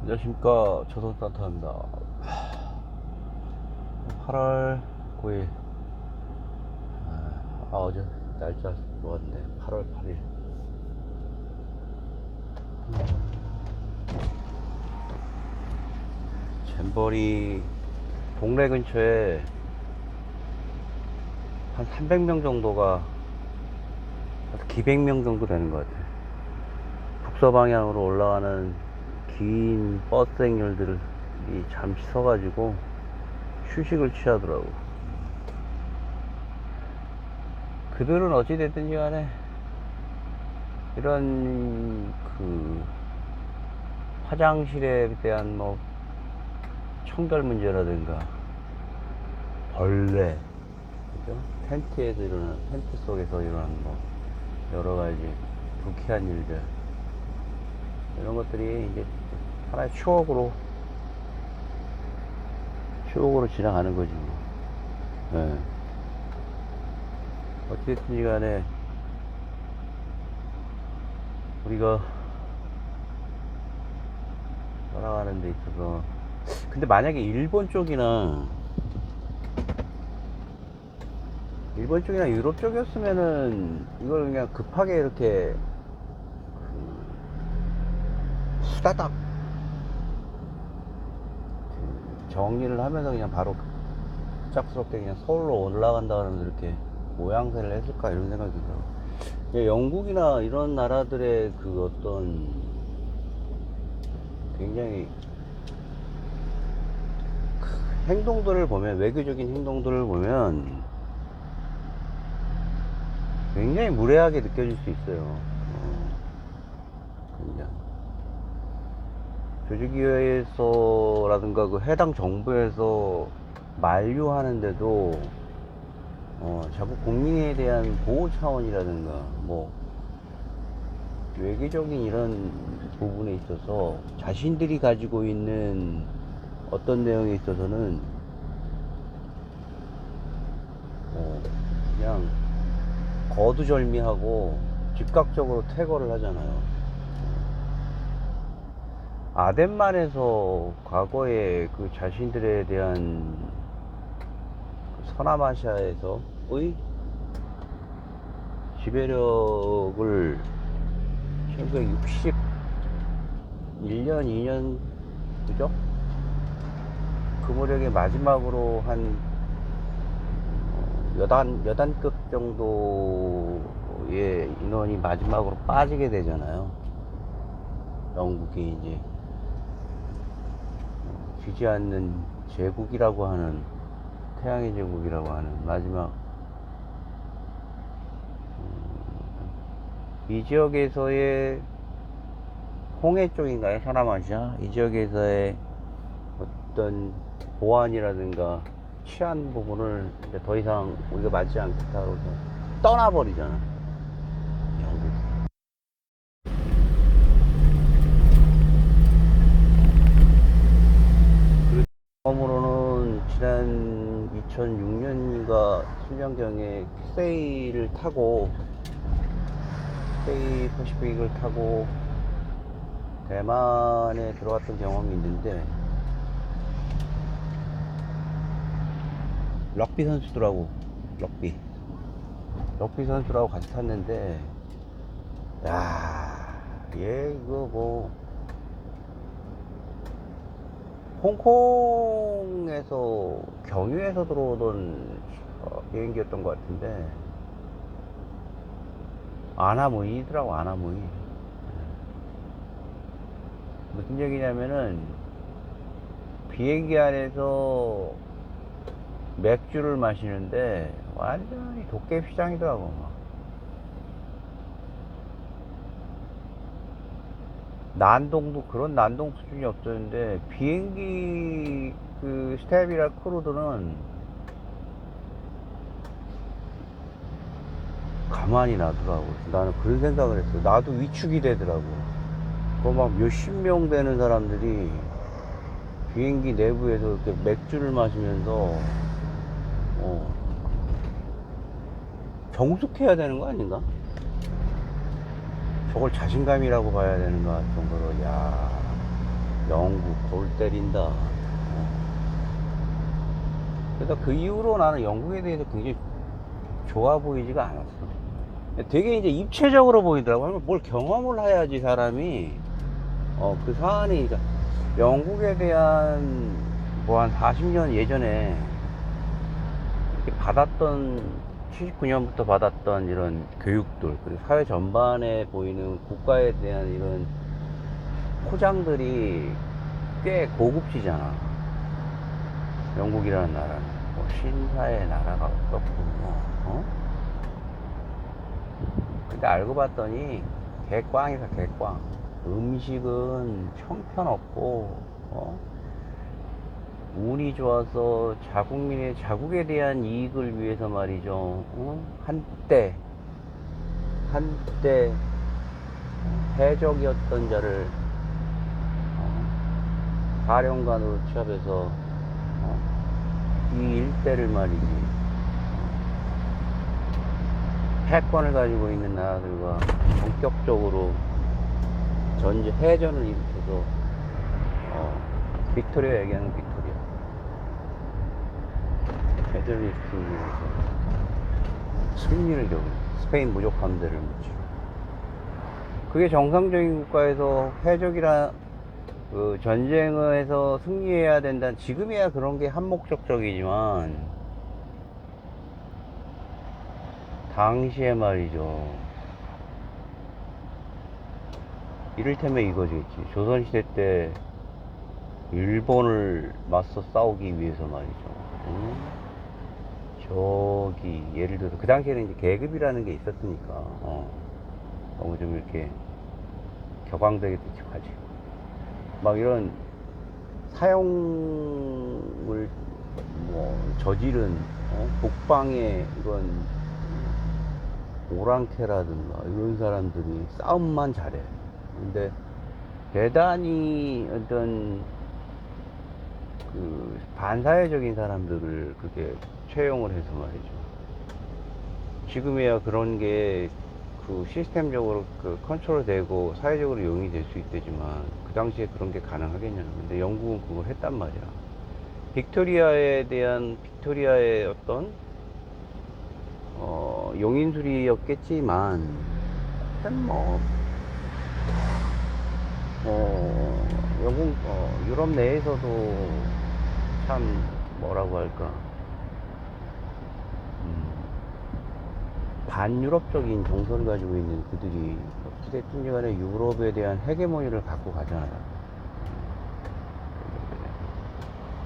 안녕하십니까. 조선산타입니다. 8월 9일. 어제 날짜 좋았네. 8월 8일. 잼버리 동래 근처에 한 300명 정도가, 기백명 정도 되는 것 같아요. 북서방향으로 올라가는 긴 버스 행렬들이 잠시 서가지고 휴식을 취하더라고. 그들은 어찌됐든지 간에 이런 화장실에 대한 청결 문제라든가 벌레, 그죠? 텐트에서 일어나는, 텐트 속에서 일어나는 여러 가지 불쾌한 일들, 이런 것들이 이제 하나의 추억으로 지나가는 거지 뭐. 예. 어쨌든지 간에 우리가 살아가는 데 있어서, 근데 만약에 일본 쪽이나 유럽 쪽이었으면은 이걸 그냥 급하게 이렇게 수다닥 정리를 하면서 그냥 바로 갑작스럽게 그냥 서울로 올라간다 그러면 이렇게 모양새를 했을까, 이런 생각이 들어요. 영국이나 이런 나라들의 어떤 굉장히 행동들을 보면, 외교적인 행동들을 보면 굉장히 무례하게 느껴질 수 있어요. 그냥 조직위에서라든가 해당 정부에서 만류하는데도 자국 국민에 대한 보호 차원이라든가 외교적인 이런 부분에 있어서 자신들이 가지고 있는 어떤 내용에 있어서는 그냥 거두절미하고 즉각적으로 퇴거를 하잖아요. 아덴만에서 과거에 자신들에 대한 서남아시아에서의 지배력을 1961년, 2년, 그죠? 그 무렵에 마지막으로 한 여단급 정도의 인원이 마지막으로 빠지게 되잖아요. 영국이 이제 지지 않는 제국이라고 하는, 태양의 제국이라고 하는 마지막, 이 지역에서의 홍해 쪽인가요? 서남아시아? 이 지역에서의 어떤 보안이라든가 치안 부분을 이제 더 이상 우리가 맞지 않겠다고 떠나버리잖아, 영국이. 처음으로는 지난 2006년인가 7년경에 큐세이를 타고, 큐세이 퍼시픽을 타고 대만에 들어갔던 경험이 있는데, 럭비 선수들하고 럭비 선수들하고 같이 탔는데, 야, 얘 홍콩에서 경유해서 들어오던 비행기였던 것 같은데, 아나무이더라고, 아나무이. 무슨 얘기냐면은, 비행기 안에서 맥주를 마시는데 완전히 도깨비시장이더라고. 난동도 그런 난동 수준이 없었는데, 비행기 스텝이나 크루들은 가만히 놔두라고. 나는 그런 생각을 했어. 나도 위축이 되더라고. 막 몇십 명 되는 사람들이 비행기 내부에서 이렇게 맥주를 마시면서 정숙해야 되는 거 아닌가? 저걸 자신감이라고 봐야 되는가 정도로. 야, 영국 골 때린다. 그래서 그 이후로 나는 영국에 대해서 굉장히 좋아 보이지가 않았어. 되게 이제 입체적으로 보이더라고. 뭘 경험을 해야지 사람이 그 사안이, 그러니까 영국에 대한 뭐 한 40년 예전에 이렇게 받았던, 79년부터 받았던 이런 교육들, 그리고 사회 전반에 보이는 국가에 대한 이런 포장들이 꽤 고급지잖아. 영국이라는 나라는 뭐 신사의 나라가 어떻고 근데 알고 봤더니 개꽝이다, 개꽝. 음식은 형편없고 운이 좋아서 자국에 대한 이익을 위해서 말이죠. 한때 해적이었던 자를 사령관으로 취합해서 이 일대를 말이지, 패권을 가지고 있는 나라들과 본격적으로 해전을 일으켜서 빅토리아 얘기하는 빅토리아 해전을 일으키기 위해서 승리를 겪은 스페인 무적 함대를 묻히고, 그게 정상적인 국가에서 그 전쟁에서 승리해야 된다. 지금이야 그런 게 한목적적이지만 당시에 말이죠. 이를테면 이거겠지. 조선시대 때 일본을 맞서 싸우기 위해서 말이죠. 저기 예를 들어서 그 당시에는 이제 계급이라는 게 있었으니까 너무 좀 이렇게 격앙되게 하지. 막 이런 사형을 저지른 북방의 이런 오랑캐라든가 이런 사람들이 싸움만 잘해. 근데 대단히 어떤 그 반사회적인 사람들을 그렇게 채용을 해서 말이죠. 지금이야 그런 게 그 시스템적으로 그 컨트롤 되고 사회적으로 용이 될 수 있대지만 그 당시에 그런 게 가능하겠냐. 근데 영국은 그걸 했단 말이야. 빅토리아의 어떤 용인술이었겠지만 하여튼 영국 유럽 내에서도 참 뭐라고 할까, 반유럽적인 정서를 가지고 있는 그들이 어찌됐든지 간에 유럽에 대한 헤게모니를 갖고 가잖아요.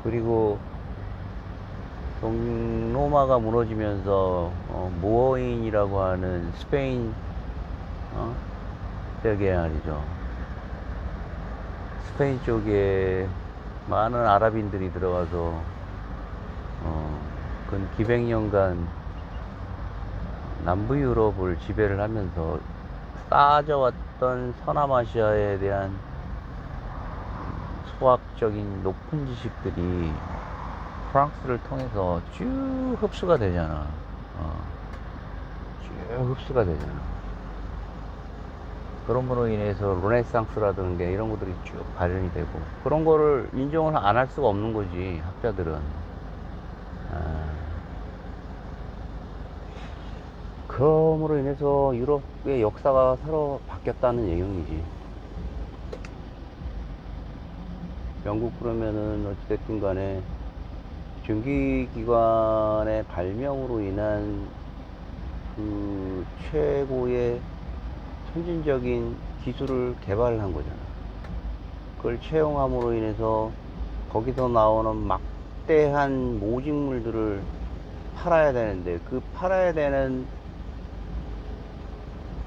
그리고 동로마가 무너지면서 모어인이라고 하는 스페인 쪽에 말이죠. 스페인 쪽에 많은 아랍인들이 들어가서 근 기백 년간 남부 유럽을 지배를 하면서 쌓아져왔던 서남아시아에 대한 수학적인 높은 지식들이 프랑스를 통해서 쭉 흡수가 되잖아. 쭉 흡수가 되잖아. 그런 거로 인해서 르네상스라든가 이런 것들이 쭉 발현이 되고, 그런 거를 인정을 안 할 수가 없는 거지, 학자들은. 그럼으로 인해서 유럽의 역사가 새로 바뀌었다는 얘기이지. 영국 그러면은 어찌됐든 간에 증기기관의 발명으로 인한 그 최고의 선진적인 기술을 개발한 거잖아. 그걸 채용함으로 인해서 거기서 나오는 막대한 모직물들을 팔아야 되는데, 그 팔아야 되는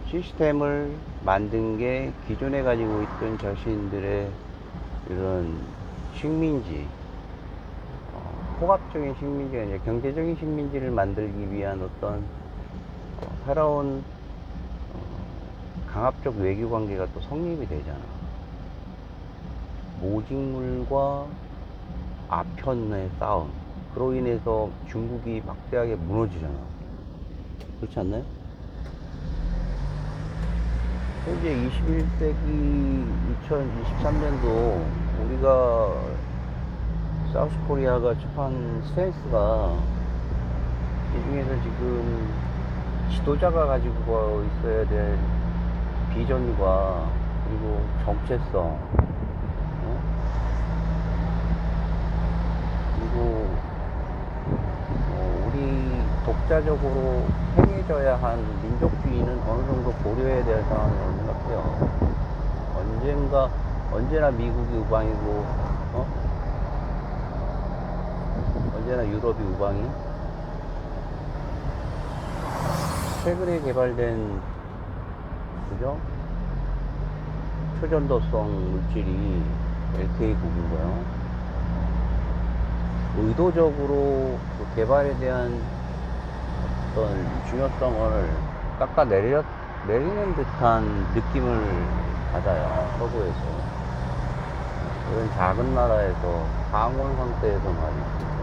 시스템을 만든 게 기존에 가지고 있던 자신들의 이런 식민지, 포괄적인 식민지가 아니라 경제적인 식민지를 만들기 위한 어떤 새로운 강압적 외교 관계가 또 성립이 되잖아. 모직물과 아편의 싸움. 그로 인해서 중국이 막대하게 무너지잖아. 그렇지 않나요? 현재 21세기 2023년도 우리가 사우스코리아가 접한 스탠스가 이 중에서 지금 지도자가 가지고 있어야 될 비전과 그리고 정체성, 그리고 우리 독자적으로 행해져야 한 민족주의는 어느 정도 고려해야 될 상황이라고 생각해요. 언제나 미국이 우방이고, 언제나 유럽이 우방이. 최근에 개발된, 그죠? 초전도성 물질이 LK99인가요? 의도적으로 그 개발에 대한 어떤 중요성을 내리는 듯한 느낌을 받아요, 서구에서. 이런 작은 나라에서 상온 상태에서 말이죠.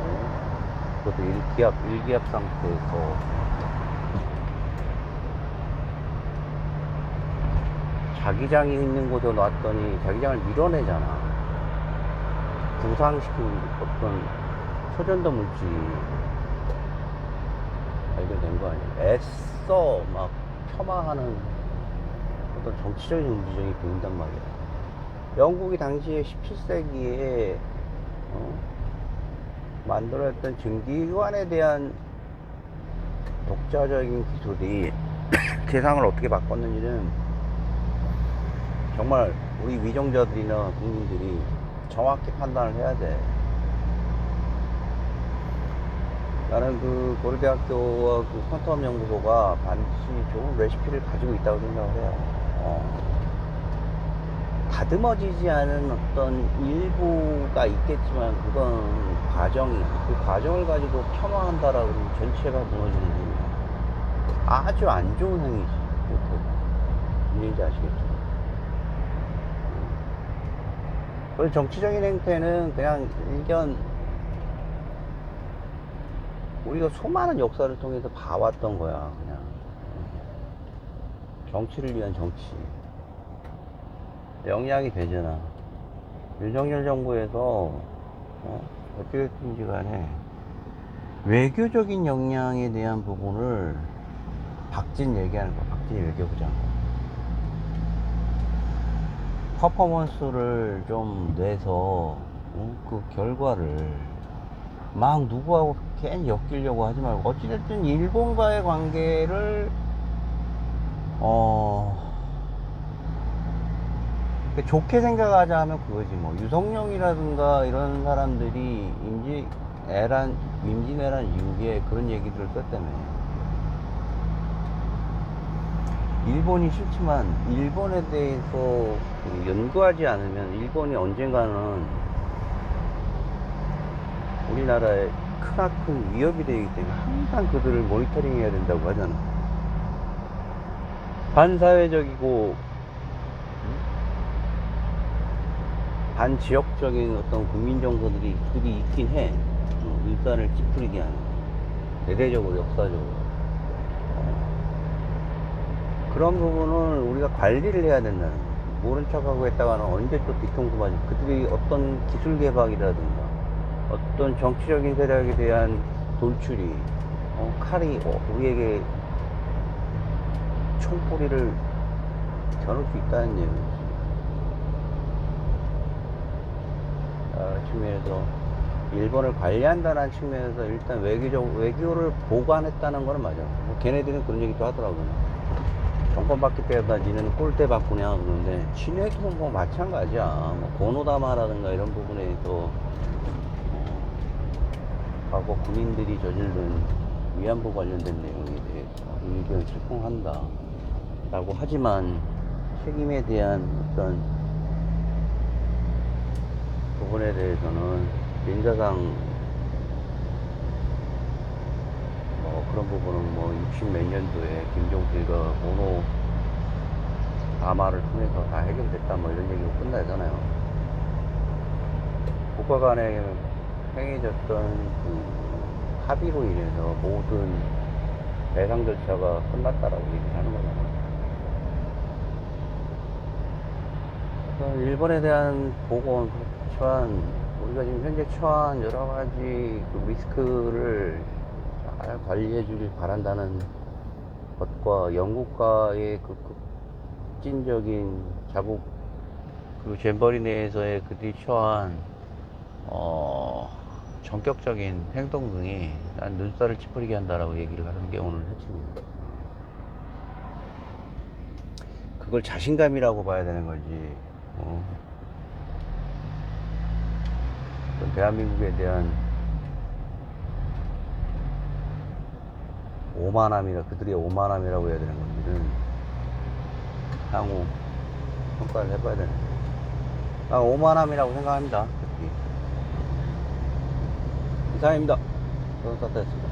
그것도 일기압 상태에서 자기장이 있는 곳에 놨더니 자기장을 밀어내잖아. 부상시킨 어떤 초전도 물질이 발견된 거 아니야. 애써 막 폄하하는 어떤 정치적인 움직임이 보인단 말이야. 영국이 당시에 17세기에 만들어냈던 증기관에 대한 독자적인 기술이 세상을 어떻게 바꿨는지는 정말 우리 위정자들이나 국민들이 정확히 판단을 해야 돼. 나는 그 고려대학교와 그 퀀텀 연구소가 반드시 좋은 레시피를 가지고 있다고 생각을 해요. 다듬어지지 않은 어떤 일부가 있겠지만 그건 그 과정을 가지고 폄하한다라고 하면 전체가 무너지는 행위야. 아주 안 좋은 행위지. 뭔지 아시겠죠? 그리고 정치적인 행태는 그냥 일견 우리가 수많은 역사를 통해서 봐왔던 거야. 그냥 정치를 위한 정치 영향이 되잖아. 윤석열 정부에서 어떻게 됐든지 간에 외교적인 역량에 대한 부분을 박진 얘기하는 거야. 박진 외교부장 퍼포먼스를 좀 내서 그 결과를 막 누구하고 괜히 엮이려고 하지 말고 어찌됐든 일본과의 관계를 좋게 생각하자 하면 그거지 뭐. 유성룡이라든가 이런 사람들이 임진왜란 이후에 그런 얘기들을 썼다며. 일본이 싫지만 일본에 대해서 연구하지 않으면 일본이 언젠가는 우리나라에 크나큰 위협이 되기 때문에 항상 그들을 모니터링 해야 된다고 하잖아. 반사회적이고 반지역적인 어떤 국민 정서들이 있긴 해. 일산을 찌푸리게 하는 대대적으로 역사적으로 그런 부분을 우리가 관리를 해야 된다는 거야. 모른 척하고 했다가는 언제 또 뒤통수 맞을. 그들이 어떤 기술 개발이라든가 어떤 정치적인 세력에 대한 돌출이 칼이 우리에게 총뿌리를 겨눌 수 있다는 얘기지. 측면에서 일본을 관리한다는 측면에서 일단 외교를 보관했다는 거는 맞아. 뭐 걔네들은 그런 얘기도 하더라고요. 정권 바뀔 때마다 니네는 꼴대 바꾸냐 그러는데 친해도 뭐 마찬가지야. 뭐 고노다마라든가 이런 부분에서 과거 군인들이 저지른 위안부 관련된 내용에 대해서 의견을 실공한다 라고 하지만 책임에 대한 어떤 부분에 대해서는 민사상 그런 부분은 뭐 60 몇 년도에 김종필과 고노 담화를 통해서 다 해결됐다 뭐 이런 얘기로 끝나잖아요. 국가 간에 행해졌던 그 합의로 인해서 모든 배상 절차가 끝났다라고 얘기를 하는 거잖아요. 그래서 일본에 대한 보고는 그렇지만 우리가 지금 현재 처한 여러 가지 그 리스크를 잘 관리해 주길 바란다는 것과 영국과의 그 급진적인 자국 그리고 잼버리 내에서의 그들이 처한 전격적인 행동 등이 난 눈살을 찌푸리게 한다라고 얘기를 하는 게 오늘 핵심입니다. 그걸 자신감이라고 봐야 되는 거지. 대한민국에 대한 오만함이라 그들의 오만함이라고 해야 되는 건지는 향후 평가를 해봐야 되는 거예요. 난 오만함이라고 생각합니다. 특히 이상입니다. 저는 따뜻했습니다.